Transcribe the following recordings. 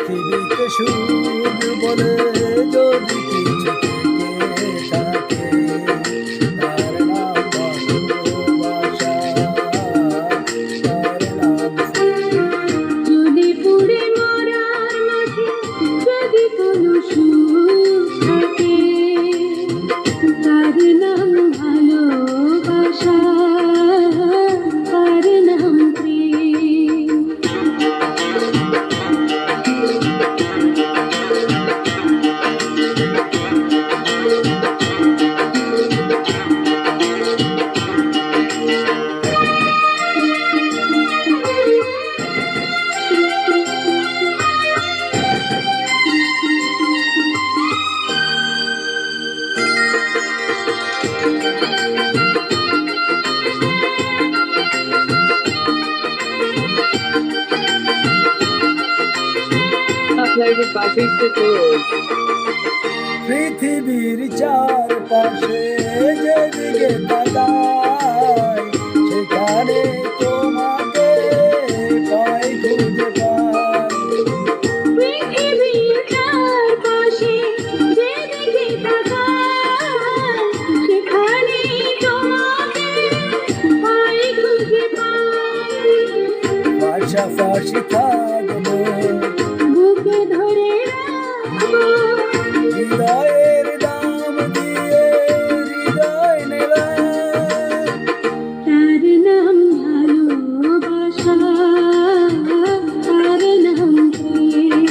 পৃথিবীতে সুখ বলে যদি কিছু থেকে থাকে, তার নাম ভালোবাসা, তার নাম যদি পুড়ে মরার মাঝে যদি কোনো সুখ থাকে, তার নাম ভালোবাসা, তার নাম প্রেম। Uploaded by Boosted World. পৃথিবীর চারপাশে যেদিকে তাকাই, সেখানে তোমাকে পাই, খুঁজে পাই। পৃথিবীর চারপাশে যেদিকে তাকাই, সেখানে তোমাকে পাই, খুঁজে পাই। পাশাপাশি থাকবো, বুকে ধরে রাখবো, হৃদয়ের দাম দিয়ে হৃদয় নিলাম। তার নাম ভালোবাসা, তার নাম প্রেম।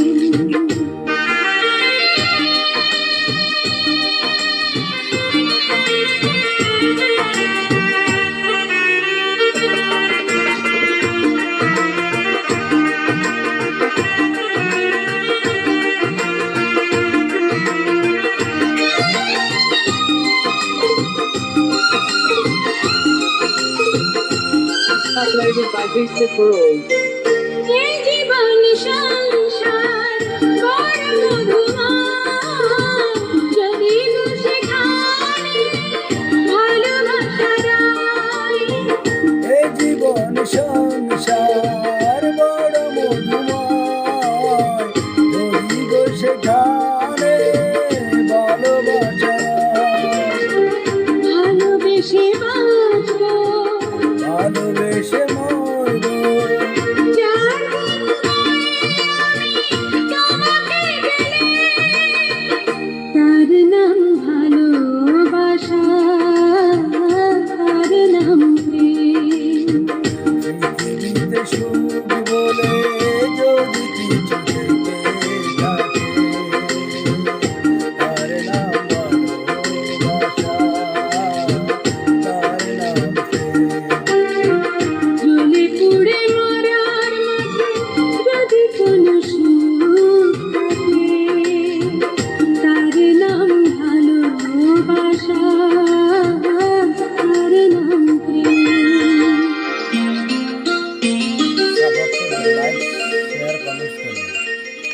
Uploaded by Boosted World.